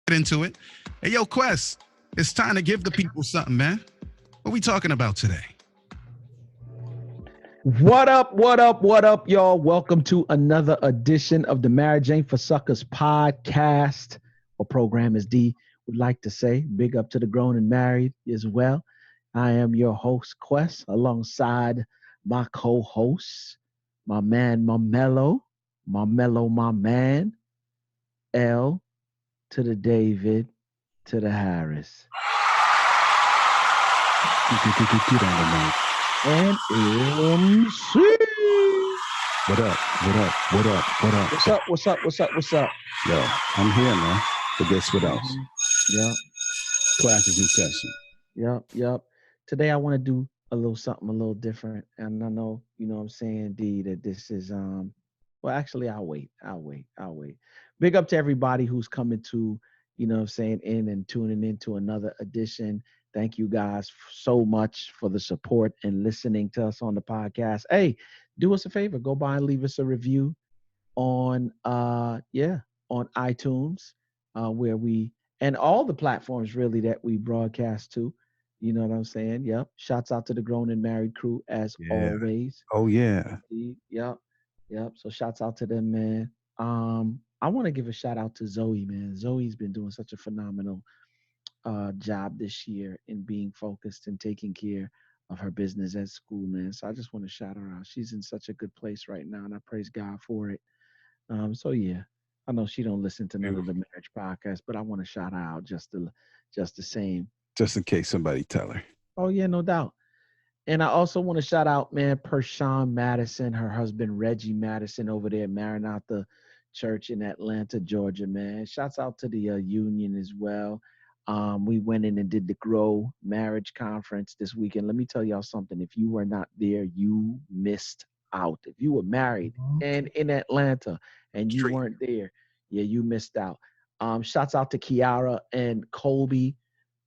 Get into it. Hey, yo, Quest, it's time to give the people something, man. What we talking about today? What up, what up, what up, y'all? Welcome to another edition of the Marriage Ain't for Suckers podcast, or program as D would like to say. Big up to the grown and married as well. I am your host, Quest, alongside my co-host, my man, my man, L to the David to the Harris. Get on the mic. And MC. What up? What up? What up? What up? What's up? What's up? What's up? What's up? Yo, I'm here, man. But guess what else? Yep. Classes in session. Yep. Today I want to do a little something a little different. And I know, you know what I'm saying, D, that this is well actually I'll wait. Big up to everybody who's coming to, you know what I'm saying, in and tuning into another edition. Thank you guys so much for the support and listening to us on the podcast. Hey, do us a favor, go by and leave us a review on on iTunes, where we and all the platforms really that we broadcast to. You know what I'm saying? Yep. Shouts out to the grown and married crew as always. Oh yeah. Yep. So shouts out to them, man. I want to give a shout out to Zoe, man. Zoe's been doing such a phenomenal job this year in being focused and taking care of her business at school, man. So I just want to shout her out. She's in such a good place right now, and I praise God for it. So yeah, I know she don't listen to none of the marriage podcasts, but I want to shout her out just the same. Just in case somebody tell her. Oh yeah, no doubt. And I also want to shout out, man, Pershawn Madison, her husband Reggie Madison over there at Maranatha Church in Atlanta, Georgia, man. Shouts out to the union as well. We went in and did the Grow Marriage Conference this weekend. Let me tell y'all something. If you were not there, you missed out. If you were married and in Atlanta and you weren't there, yeah, you missed out. Shouts out to Kiara and Colby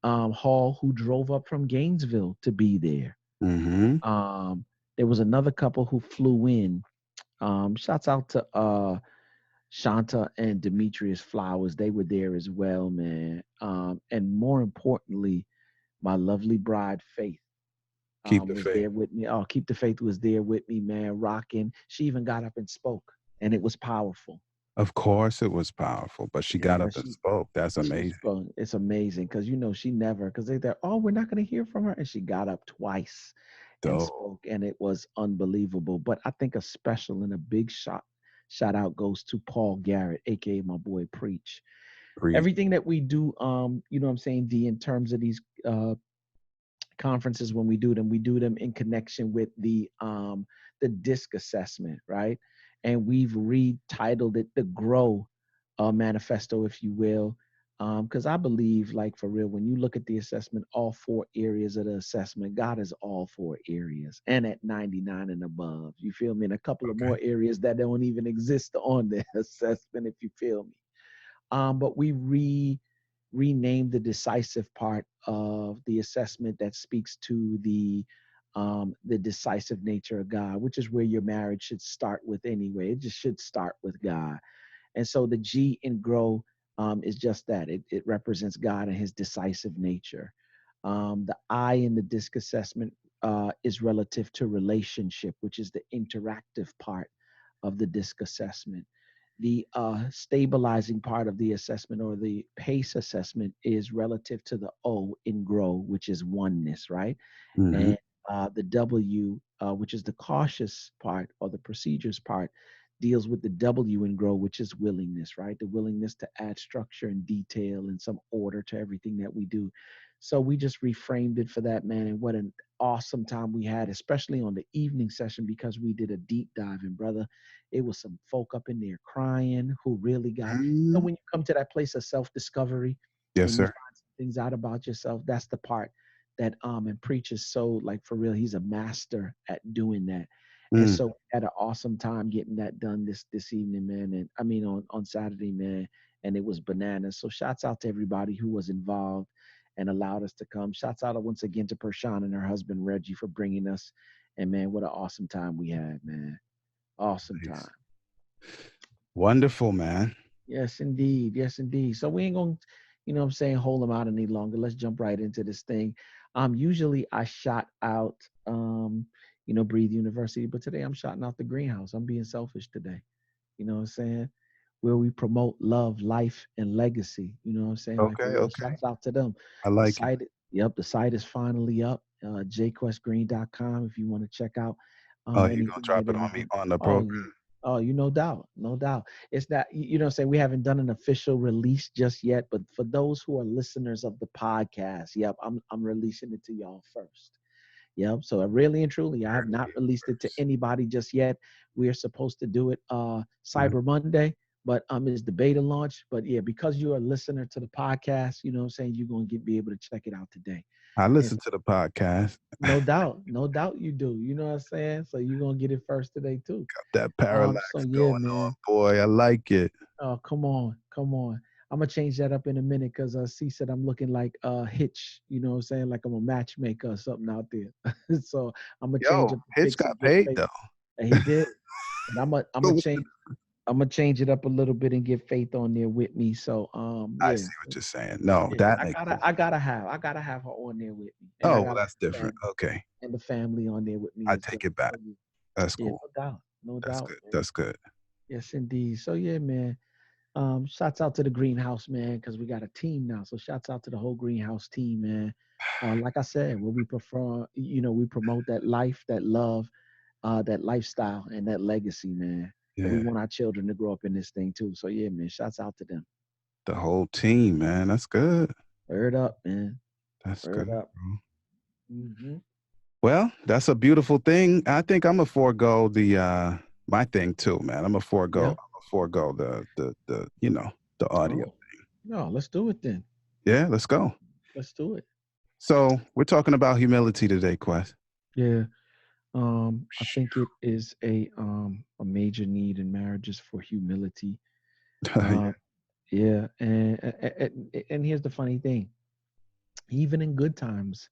Hall, who drove up from Gainesville to be there. Mm-hmm. There was another couple who flew in. Shouts out to Shanta and Demetrius Flowers. They were there as well, man. And more importantly, my lovely bride, Faith, Keep the was faith. there with me. Oh, Keep the Faith was there with me, man, rocking. She even got up and spoke, and it was powerful. Of course it was powerful, but she got up and spoke. That's amazing. It's amazing because, you know, she never, because they're, oh, we're not going to hear from her. And she got up twice and spoke, and it was unbelievable. But I think a special and a big shout out goes to Paul Garrett, aka my boy Preach. Everything that we do, you know what I'm saying, D, in terms of these conferences, when we do them in connection with the DISC assessment, right? And we've retitled it the Grow Manifesto, if you will, because I believe, like, for real, when you look at the assessment, all four areas of the assessment, God is all four areas and at 99 and above. You feel me? And a couple of more areas that don't even exist on the assessment, if you feel me. But we renamed the decisive part of the assessment that speaks to the decisive nature of God, which is where your marriage should start with anyway. It just should start with God. And so the G in Grow is just that. It represents God and his decisive nature. The I in the DISC assessment is relative to relationship, which is the interactive part of the DISC assessment. The stabilizing part of the assessment, or the PACE assessment, is relative to the O in Grow, which is oneness, right? Mm-hmm. And the W, which is the cautious part or the procedures part, deals with the W in Grow, which is willingness, right? The willingness to add structure and detail and some order to everything that we do. So we just reframed it for that, man. And what an awesome time we had, especially on the evening session, because we did a deep dive. And brother, it was some folk up in there crying who really got, you know, when you come to that place of self-discovery, yes, and sir, you find some things out about yourself, that's the part that and Preach is so, like, for real, he's a master at doing that. And so we had an awesome time getting that done this evening, man. And I mean on Saturday, man. And it was bananas. So shouts out to everybody who was involved and allowed us to come. Shouts out once again to Pershawn and her husband Reggie for bringing us. And man, what an awesome time we had, man. Awesome time. Wonderful, man. Yes, indeed. Yes, indeed. So we ain't gonna you know what I'm saying, hold them out any longer. Let's jump right into this thing. Usually I shot out, Breathe University, but today I'm shouting out the Greenhouse. I'm being selfish today. You know what I'm saying? Where we promote love, life, and legacy. You know what I'm saying? Like, for Okay, real, okay. shouts out to them. I The like it. site, yep, the site is finally up. jquestgreen.com if you want to check out Oh, you gonna anything drop that it on me anyone. on the Oh program? yeah. Oh, you no doubt, no doubt. It's that you know what I'm saying, we haven't done an official release just yet, but for those who are listeners of the podcast, yep, I'm releasing it to y'all first. Yep. So really and truly, I have not released it to anybody just yet. We are supposed to do it Mhm. Cyber Monday, but it's the beta launch. But yeah, because you're a listener to the podcast, you know what I'm saying, you're gonna be able to check it out today. I And listen to the podcast. no doubt you do. You know what I'm saying? So you're gonna get it first today too. That parallax So yeah, going on, man. boy. I like it. Oh, come on, come on. I'm gonna change that up in a minute because C said I'm looking like Hitch, you know what I'm saying? Like I'm a matchmaker or something out there. So I'm gonna change Yo, up the Hitch pics got and get paid Faith. though. And he did. And I'm gonna change it up a little bit and get Faith on there with me. So I yeah. see what you're saying. No, Yeah. that I makes gotta sense. I gotta have her on there with me. And I Oh, well, gotta that's have different. Okay, the family on there with me I as well. take it back. So, yeah, That's yeah, cool. no doubt. No That's doubt, good. man. That's good. Yes, indeed. So yeah, man. Shouts out to the Greenhouse, man, because we got a team now. So shouts out to the whole Greenhouse team, man. Like I said, where we prefer, we promote that life, that love, that lifestyle, and that legacy, man. And we Yeah, want our children to grow up in this thing too. So yeah, man, shouts out to them. the whole team, man. That's good. Word up, man. That's Word good, up. bro. Mm-hmm. Well, that's a beautiful thing. I think I'm gonna forego the my thing too, man. Yeah. I'm gonna forego the the audio. Oh, no, let's do it then. Yeah, let's go. Let's do it. So we're talking about humility today, Quest. Yeah. I think it is a major need in marriages for humility. Yeah. Yeah, and here's the funny thing. Even in good times,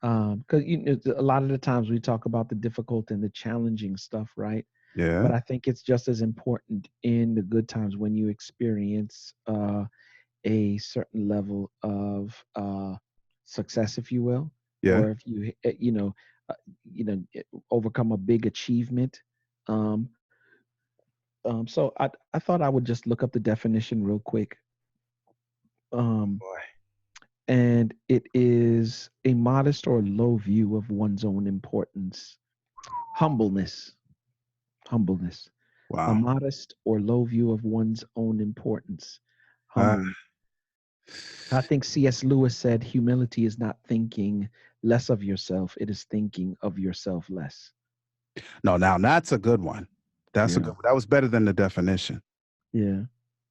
because a lot of the times we talk about the difficult and the challenging stuff, right? But Yeah. I think it's just as important in the good times when you experience a certain level of success, if you will, Yeah. or if you uh, overcome a big achievement. Um, so I thought I would just look up the definition real quick. Um, Boy. and it is a modest or low view of one's own importance. Humbleness, humbleness, a Wow. modest or low view of one's own importance. Uh, Humbleness. I think C.S. Lewis said humility is not thinking less of yourself, it is thinking of yourself less. no, now that's a good one. That's a Yeah. good. That was better than the definition. Yeah.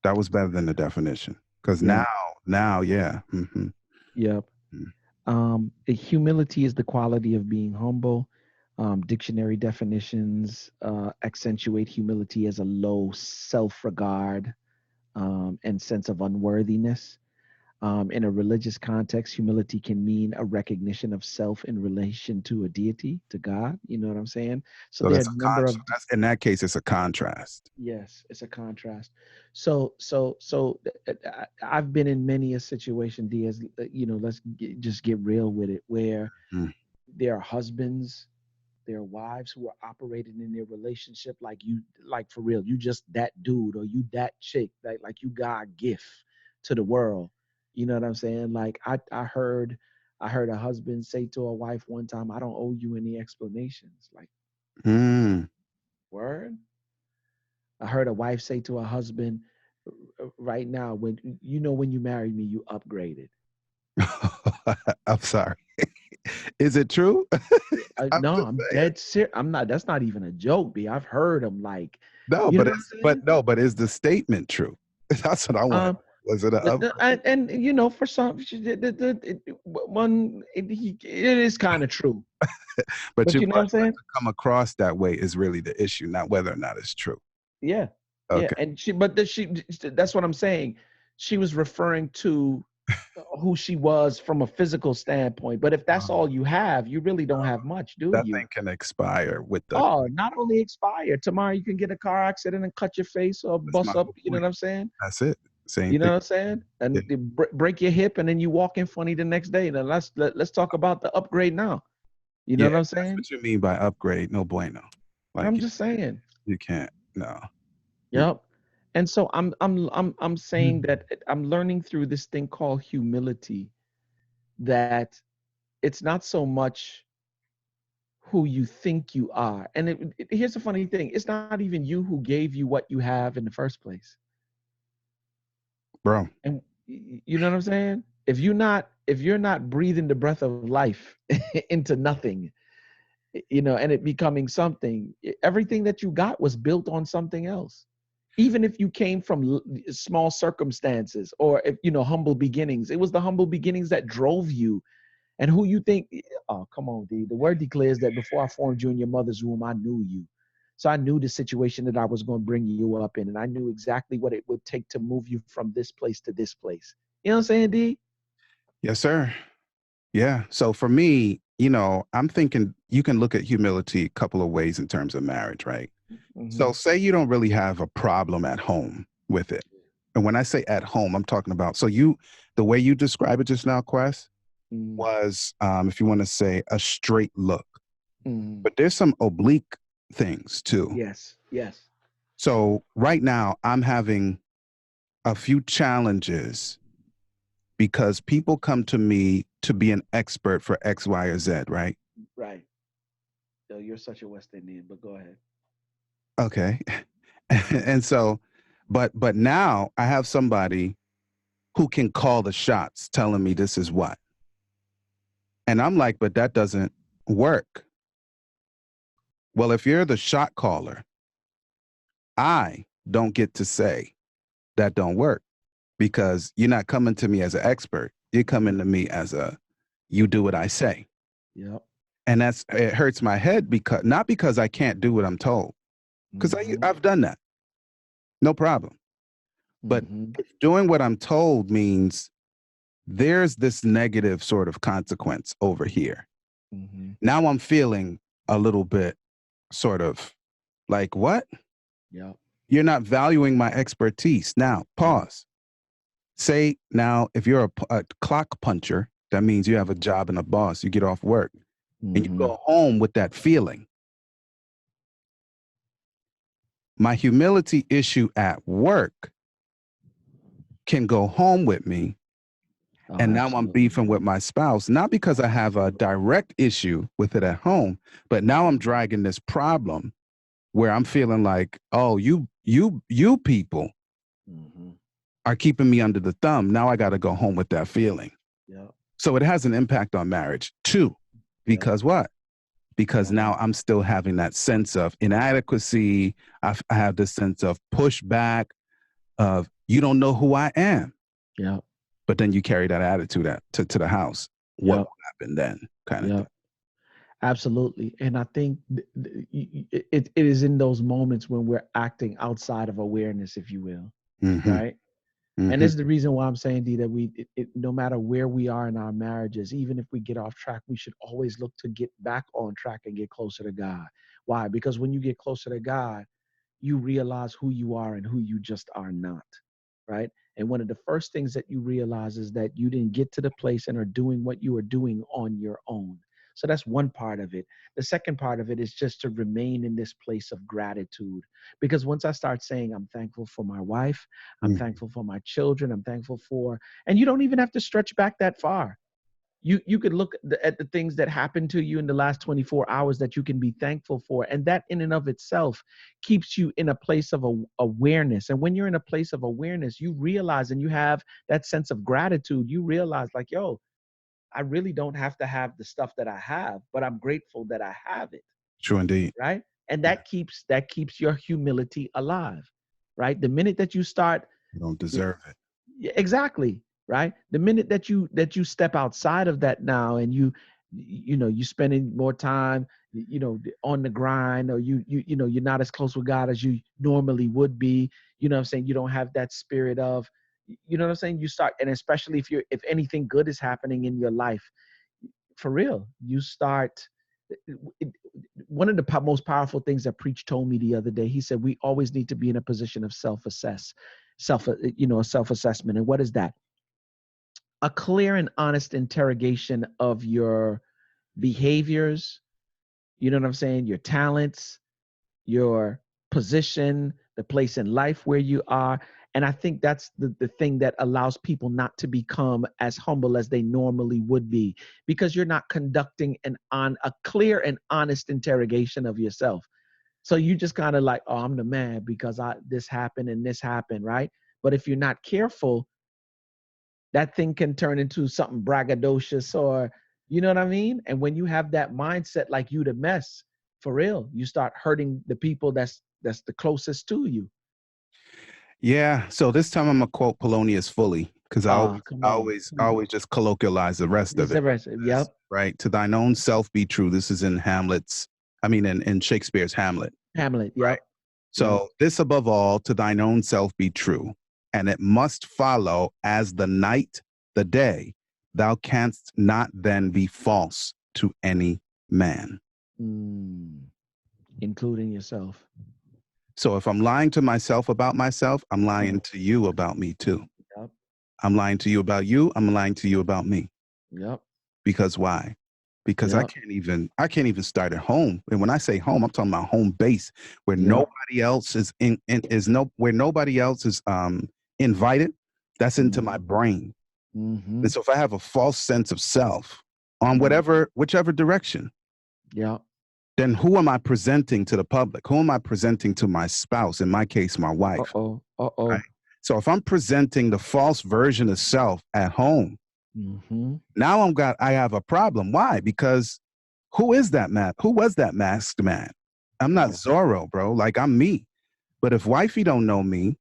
That was better than the definition. Because Yeah. now, yeah. Yep. Humility is the quality of being humble. Dictionary definitions accentuate humility as a low self-regard and sense of unworthiness. In a religious context, humility can mean a recognition of self in relation to a deity, to God. You know what I'm saying? So So there are that's a a number of that's in that case, it's a contrast. yes, it's a contrast. I've been in many a situation, Diaz. Just get real with it, where Mm. there are husbands, there are wives who are operating in their relationship like for real, you just that dude or you that chick, like you got a gift to the world. You know what I'm saying? Like I heard a husband say to a wife one time, "I don't owe you any explanations." Like, Mm. word. I heard a wife say to a husband, "Right now, when you married me, you upgraded." I'm sorry. Is it true? I'm No, just I'm saying. dead serious. I'm not. That's not even a joke, B. I've heard them like, No, you know but what I'm it's saying? but is the statement true? That's what I want to Um, know. Was it a and for some, it is kind of true. but But you you know what I'm but saying? to come across that way is really the issue, not whether or not it's true. Yeah, yeah. Okay. And that's what I'm saying. She was referring to who she was from a physical standpoint. But if that's Um, all you have, you really don't have much, do that you? thing can expire with the Oh, not only expire tomorrow, you can get a car accident and cut your face or that's my bust up. whole You know point. what I'm saying? That's it. Same You know thing. what I'm saying? Yeah. And they break your hip, and then you walk in funny the next day. Now let's talk about the upgrade now. You know Yeah, what I'm that's saying? what you mean by upgrade. No bueno. I'm Like just saying. you can't. No. Mm. Yep. And so I'm saying that I'm learning through this thing called humility that it's not so much who you think you are. And here's the funny thing: it's not even you who gave you what you have in the first place. Bro. And you know what I'm saying? If you're not breathing the breath of life into nothing, and it becoming something, everything that you got was built on something else. Even if you came from small circumstances or if humble beginnings, it was the humble beginnings that drove you. And who you think, oh, come on, D. The word declares that before I formed you in your mother's womb, I knew you. So I knew the situation that I was going to bring you up in, and I knew exactly what it would take to move you from this place to this place. You know what I'm saying, D? Yes, sir. Yeah. So for me, I'm thinking you can look at humility a couple of ways in terms of marriage, right? Mm-hmm. So say you don't really have a problem at home with it. And when I say at home, I'm talking about, the way you describe it just now, Quest, Mm-hmm. was, if you want to say, a straight look. Mm-hmm. But there's some oblique things too. Yes. Yes. So right now, I'm having a few challenges because people come to me to be an expert for X, Y, or Z, right? Right. Yo, you're such a West Indian, but go ahead. Okay. And so, but now I have somebody who can call the shots telling me this is what. And I'm like, but that doesn't work. Well, if you're the shot caller, I don't get to say that don't work because you're not coming to me as an expert. You're coming to me as you do what I say. Yep. And it hurts my head because not because I can't do what I'm told, because Mm-hmm. I've done that. No problem. But Mm-hmm. if doing what I'm told means there's this negative sort of consequence over here. Mm-hmm. Now I'm feeling a little bit sort of like, what? Yep. You're not valuing my expertise. Now, pause. Say now, if you're a clock puncher, that means you have a job and a boss. You get off work and you Mm-hmm. go home with that feeling. My humility issue at work can go home with me. Oh, And now I'm absolutely. beefing with my spouse, not because I have a direct issue with it at home, but now I'm dragging this problem where I'm feeling like, oh, you people Mm-hmm. are keeping me under the thumb. Now I got to go home with that feeling. Yep. So it has an impact on marriage too. Yep. Because what? Because Yep. now I'm still having that sense of inadequacy. I have this sense of pushback of you don't know who I am. Yep. But then you carry that attitude to the house. What Yep. will happen then? Kind of Yep. thing. Absolutely. And I think it is in those moments when we're acting outside of awareness, if you will, Mm-hmm, right? And mm-hmm. this is the reason why I'm saying, D, that no matter where we are in our marriages, even if we get off track, we should always look to get back on track and get closer to God. Why? Because when you get closer to God, you realize who you are and who you just are not, right? And one of the first things that you realize is that you didn't get to the place and are doing what you are doing on your own. So that's one part of it. The second part of it is just to remain in this place of gratitude. Because once I start saying, I'm thankful for my wife, I'm Mm. thankful for my children, I'm thankful for, and you don't even have to stretch back that far. You could look at the things that happened to you in the last 24 hours that you can be thankful for, and that in and of itself keeps you in a place of awareness. And when you're in a place of awareness, you realize, and you have that sense of gratitude, you realize like, yo, I really don't have to have the stuff that I have, but I'm grateful that I have it. True indeed. Right. And Yeah. that keeps your humility alive. Right. The minute that you start, You don't deserve it. yeah, exactly, right? The minute that you step outside of that now, and you spending more time on the grind, or you're not as close with God as you normally would be. You know what I'm saying? You don't have that spirit of, you know what I'm saying? You start, and especially if anything good is happening in your life, for real, you start one of the most powerful things that Preach told me the other day, he said, we always need to be in a position of self-assessment. And what is that? A clear and honest interrogation of your behaviors, you know what I'm saying? Your talents, your position, the place in life where you are. And I think that's the thing that allows people not to become as humble as they normally would be, because you're not conducting a clear and honest interrogation of yourself. So you just kind of like, oh, I'm the man because this happened and this happened, right? But if you're not careful, that thing can turn into something braggadocious, or, you know what I mean? And when you have that mindset, like you the mess, for real, you start hurting the people that's the closest to you. Yeah. So this time I'm gonna quote Polonius fully, because I always just colloquialize the rest of it. Yep. Right. To thine own self be true. This is in in Shakespeare's Hamlet. Hamlet. Yep. Right. So this above all, to thine own self be true, and it must follow as the night, the day. Thou canst not then be false to any man. Including yourself. So if I'm lying to myself about myself, I'm lying to you about me too. Yep. I'm lying to you about you. I'm lying to you about me. Yep. Because why? Because I can't even start at home. And when I say home, I'm talking about home base, where nobody else is where nobody else is invited. That's into my brain. And so if I have a false sense of self on whichever direction, then who am I presenting to the public? Who am I presenting to my spouse? In my case, my wife. Right? So if I'm presenting the false version of self at home, now I have a problem. Why? Because who is that man? Who was that masked man? I'm not Zorro, bro. Like, I'm me. But if wifey don't know me,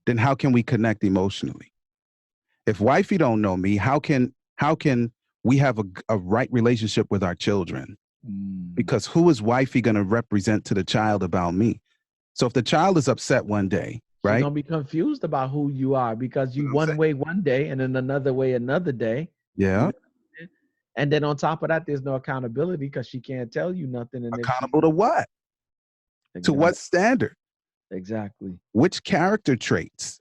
then how can we connect emotionally? If wifey don't know me, how can we have a right relationship with our children? Because who is wifey going to represent to the child about me? So if the child is upset one day, right? She's going to be confused about who you are, because you one way one day and then another way another day. Yeah. And then on top of that, there's no accountability because she can't tell you nothing. And accountable to what? Exactly. To what standard? Exactly. Which character traits?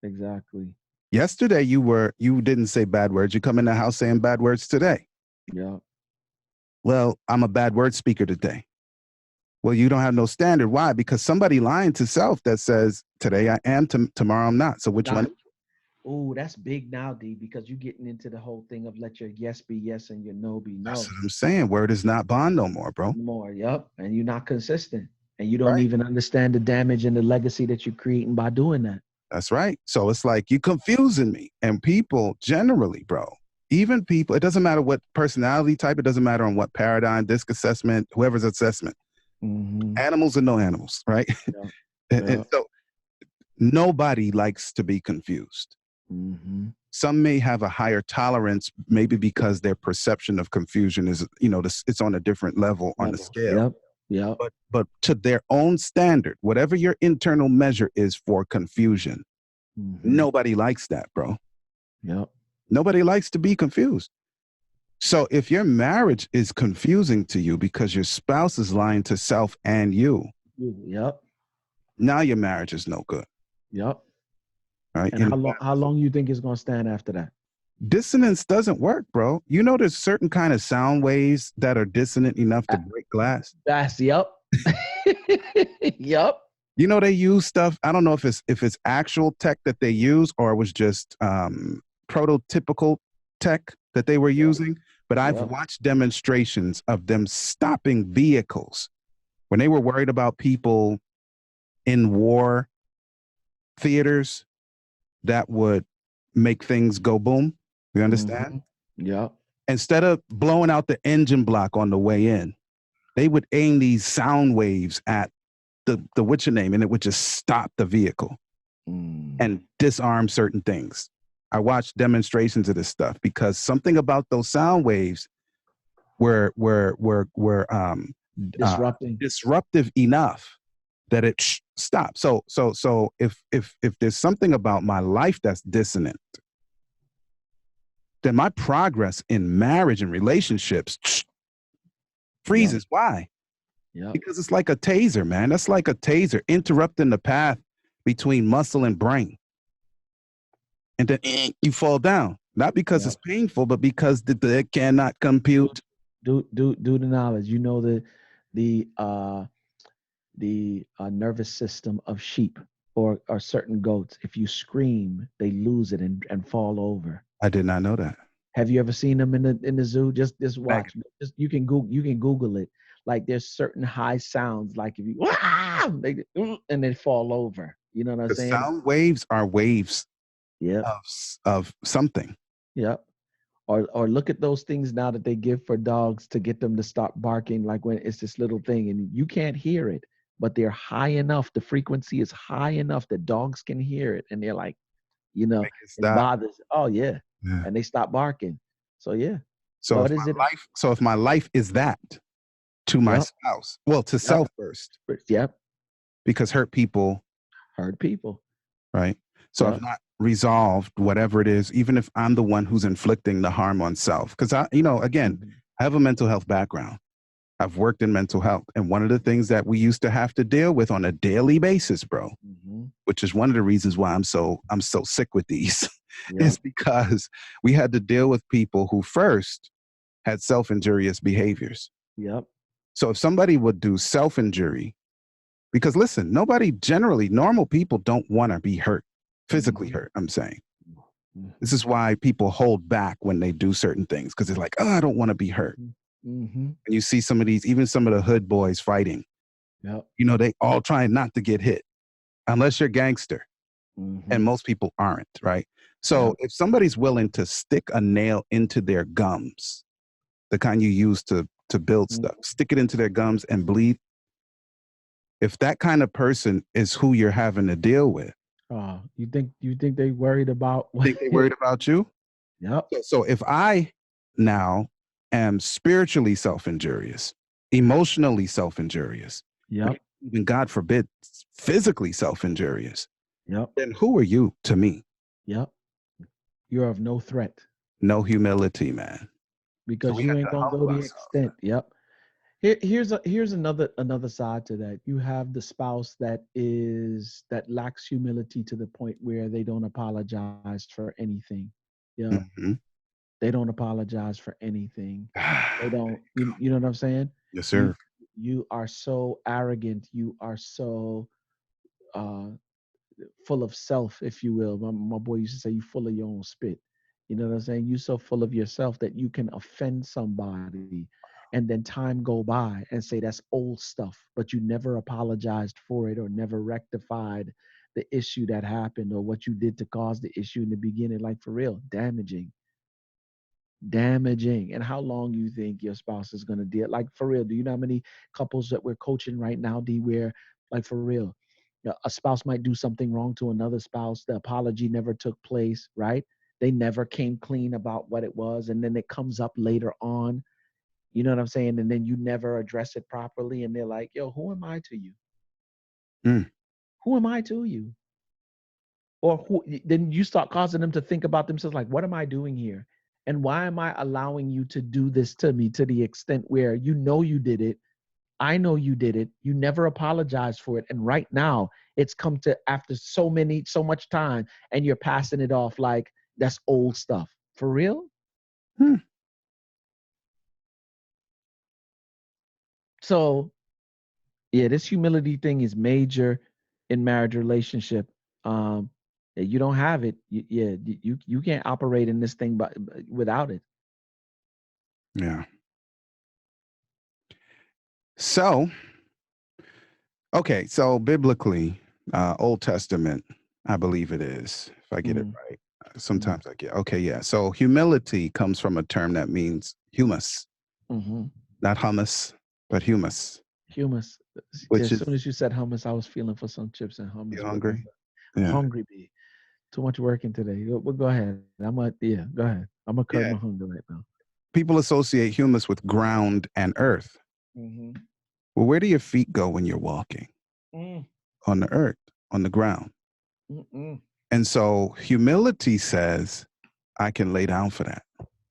Exactly. Yesterday you didn't say bad words. You come in the house saying bad words today. Yeah. Well, I'm a bad word speaker today. Well, you don't have no standard. Why? Because somebody lying to self that says today I am, tomorrow I'm not. So which one? Oh, that's big now, D, because you're getting into the whole thing of let your yes be yes and your no be no. That's what I'm saying. Word is not bond no more, bro. Yep. And you're not consistent. And you don't even understand the damage and the legacy that you're creating by doing that. That's right. So it's like you're confusing me. And people generally, bro, even people, it doesn't matter what personality type, it doesn't matter on what paradigm, disc assessment, whoever's assessment. Animals or no animals, right? And so nobody likes to be confused. Some may have a higher tolerance, maybe because their perception of confusion is, it's on a different level on the scale. Yeah. But to their own standard, whatever your internal measure is for confusion, nobody likes that, bro. Yep. Nobody likes to be confused. So if your marriage is confusing to you because your spouse is lying to self and you, now your marriage is no good. Yep. Right? And how long you think it's going to stand after that? Dissonance doesn't work, bro. You know, there's certain kind of sound waves that are dissonant enough to break glass. Yep. Yep. You know, they use stuff. I don't know if it's actual tech that they use or it was just prototypical tech that they were using. But I've watched demonstrations of them stopping vehicles when they were worried about people in war theaters that would make things go boom. You understand? Yeah. Instead of blowing out the engine block on the way in, they would aim these sound waves at the what's your name, and it would just stop the vehicle and disarm certain things. I watched demonstrations of this stuff because something about those sound waves were disruptive enough that it stopped. So if there's something about my life that's dissonant, then my progress in marriage and relationships freezes. Why? Yeah. Because it's like a taser, man. That's like a taser interrupting the path between muscle and brain. And then you fall down. Not because it's painful, but because it cannot compute. Do the knowledge. You know the nervous system of sheep or certain goats. If you scream, they lose it and fall over. I did not know that. Have you ever seen them in the zoo? Just watch. Just you can Google it. Like there's certain high sounds, like if you and they fall over. You know what I'm saying? Sound waves are waves of something. Yep. Or look at those things now that they give for dogs to get them to stop barking, like when it's this little thing and you can't hear it, but they're high enough. The frequency is high enough that dogs can hear it, and they're like, you know, it bothers. Oh yeah. And they stop barking. So yeah. So if my life is that to my spouse, well, to self first. Yep. Because hurt people. Right. So I've not resolved whatever it is, even if I'm the one who's inflicting the harm on self. Because I have a mental health background. I've worked in mental health. And one of the things that we used to have to deal with on a daily basis, bro, which is one of the reasons why I'm so sick with these, is because we had to deal with people who first had self-injurious behaviors. Yep. So if somebody would do self-injury, because listen, normal people don't want to be hurt, physically hurt, I'm saying. This is why people hold back when they do certain things, because they're like, oh, I don't want to be hurt. And you see some of these, even some of the hood boys fighting, they all try not to get hit, unless you're gangster. And most people aren't, right? So if somebody's willing to stick a nail into their gums, the kind you use to build stuff, stick it into their gums and bleed, if that kind of person is who you're having to deal with. You think they worried about think they worried about you? Yep. So if I now am spiritually self-injurious, emotionally self-injurious, even God forbid, physically self-injurious, then who are you to me? You're of no threat. No humility, man. Because you ain't gonna go the extent. Here's another side to that. You have the spouse that lacks humility to the point where they don't apologize for anything. They don't apologize for anything. They don't. You know what I'm saying? Yes, sir. You are so arrogant. You are so full of self, if you will. My boy used to say, "You full of your own spit." You know what I'm saying? You're so full of yourself that you can offend somebody, and then time go by and say that's old stuff, but you never apologized for it or never rectified the issue that happened or what you did to cause the issue in the beginning. Like, for real, damaging. And how long you think your spouse is going to deal? Like, for real, do you know how many couples that we're coaching right now, D, where, like, for real, a spouse might do something wrong to another spouse, the apology never took place, right? They never came clean about what it was, and then it comes up later on. You know what I'm saying? And then you never address it properly, and they're like, yo, who am I to you? Who am I to you? Or then you start causing them to think about themselves like, what am I doing here? And why am I allowing you to do this to me to the extent where you know you did it? I know you did it. You never apologized for it. And right now it's come to after so much time, and you're passing it off like that's old stuff. For real? So yeah, this humility thing is major in marriage relationship. You don't have it. You can't operate in this thing without it. Yeah. So, okay. So biblically, Old Testament, I believe it is, if I get it right. Sometimes I get, okay. Yeah. So humility comes from a term that means humus, not hummus, but humus. Humus. As soon as you said hummus, I was feeling for some chips and hummus. You hungry? Hungry, B. Too much working today. Well, go ahead. Go ahead. I'm gonna curb my hunger right now. People associate humus with ground and earth. Well, where do your feet go when you're walking? On the earth, on the ground. And so humility says, I can lay down for that.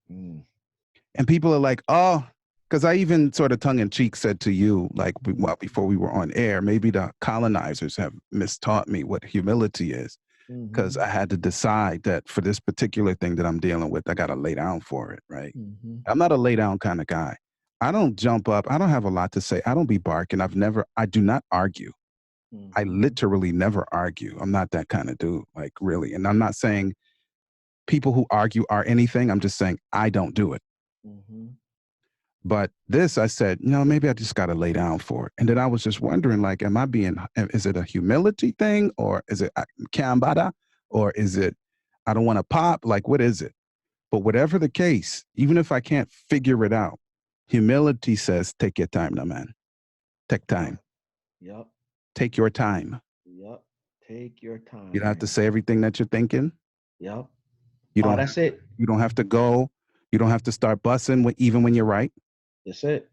And people are like, oh, because I even sort of tongue in cheek said to you, like, well, before we were on air, maybe the colonizers have mistaught me what humility is, because I had to decide that for this particular thing that I'm dealing with, I got to lay down for it, right? I'm not a lay down kind of guy. I don't jump up. I don't have a lot to say. I don't be barking. I do not argue. I literally never argue. I'm not that kind of dude, like really. And I'm not saying people who argue are anything. I'm just saying I don't do it. But this, I said, maybe I just got to lay down for it. And then I was just wondering, like, is it a humility thing, or is it kambada, or is it, I don't want to pop? Like, what is it? But whatever the case, even if I can't figure it out, humility says, take your time now, man. Take time. Yep. Take your time. Yep. Take your time. You don't have to say everything that you're thinking. Yep. That's it. You don't have to go. You don't have to start bussing even when you're right. That's it.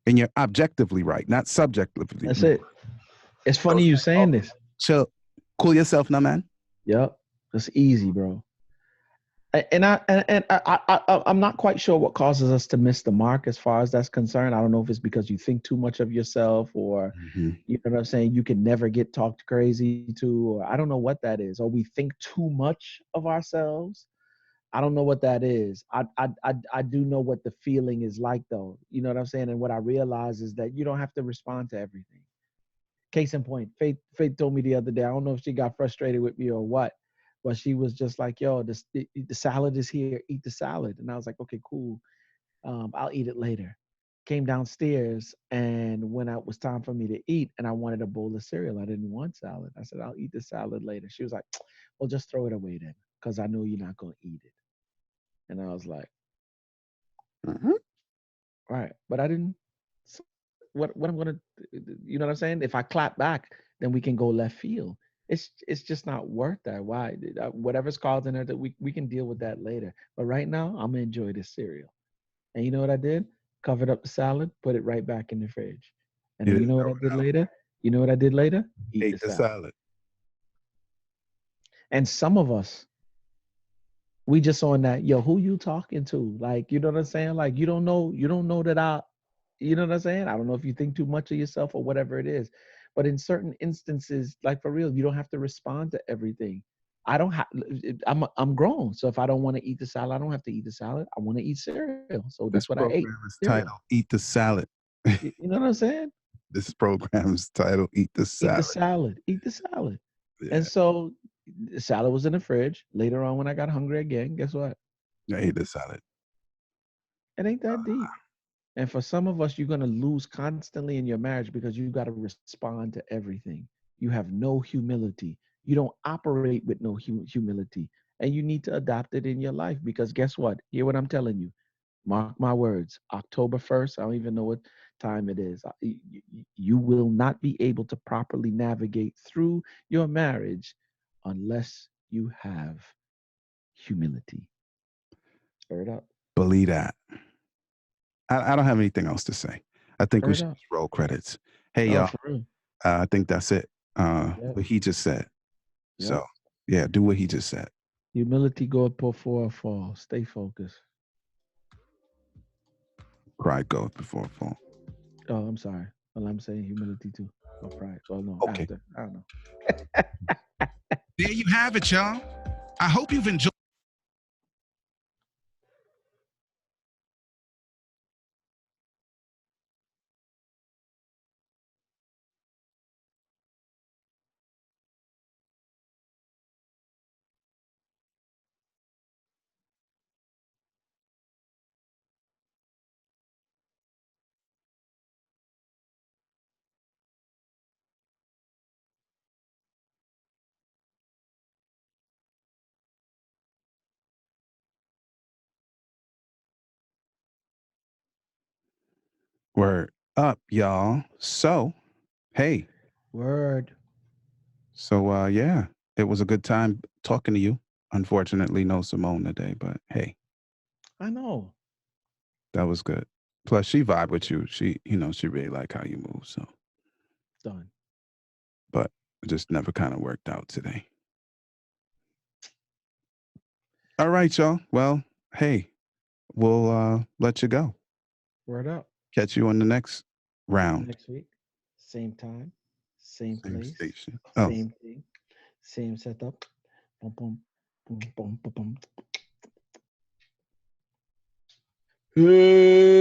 And you're objectively right, not subjectively. That's it. It's funny you saying this. Chill. Cool yourself now, man. Yep. That's easy, bro. And I'm not quite sure what causes us to miss the mark as far as that's concerned. I don't know if it's because you think too much of yourself, or you know what I'm saying, you can never get talked crazy to, or I don't know what that is, or we think too much of ourselves. I don't know what that is. I do know what the feeling is like, though. You know what I'm saying? And what I realize is that you don't have to respond to everything. Case in point, Faith told me the other day, I don't know if she got frustrated with me or what, but she was just like, yo, the salad is here, eat the salad. And I was like, okay, cool. I'll eat it later. Came downstairs, and when it was time for me to eat and I wanted a bowl of cereal, I didn't want salad. I said, I'll eat the salad later. She was like, well, just throw it away then, because I know you're not going to eat it. And I was like, right. But I didn't, what I'm going to, you know what I'm saying? If I clap back, then we can go left field. It's just not worth that. Why? Whatever's causing her, that we can deal with that later. But right now, I'm going to enjoy this cereal. And you know what I did? Covered up the salad, put it right back in the fridge. And then you know what I did later? You know what I did later? Eat the salad. And some of us, we just on that, yo, who you talking to? Like, you know what I'm saying? Like, you don't know that you know what I'm saying? I don't know if you think too much of yourself or whatever it is. But in certain instances, like for real, you don't have to respond to everything. I'm grown. So if I don't want to eat the salad, I don't have to eat the salad. I want to eat cereal. So that's what I ate. This program is titled Eat the Salad. You know what I'm saying? This program is titled Eat the Salad. Eat the salad. Eat the salad. Yeah. And so the salad was in the fridge. Later on, when I got hungry again, guess what? I ate the salad. It ain't that deep. And for some of us, you're going to lose constantly in your marriage because you got to respond to everything. You have no humility. You don't operate with no humility. And you need to adopt it in your life, because guess what? Hear what I'm telling you. Mark my words. October 1st, I don't even know what time it is. You will not be able to properly navigate through your marriage unless you have humility. Stir it up. Believe that. I don't have anything else to say. I think we should just roll credits. Hey, y'all. I think that's it. What he just said. Yep. So, yeah, do what he just said. Humility goeth before a fall. Stay focused. Pride goeth before a fall. Oh, I'm sorry. Well, I'm saying humility too. Oh, pride. Well, no, okay. After. I don't know. There you have it, y'all. I hope you've enjoyed. Word up, y'all. So, hey. Word. So, yeah, it was a good time talking to you. Unfortunately, no Simone today, but hey. I know. That was good. Plus, she vibe with you. She really like how you move. So, done. But it just never kind of worked out today. All right, y'all. Well, hey, we'll let you go. Word up. Catch you on the next round. Next week, same time, same Same place, station. Oh. same thing, same setup. Boom, boom, boom, boom, boom, boom.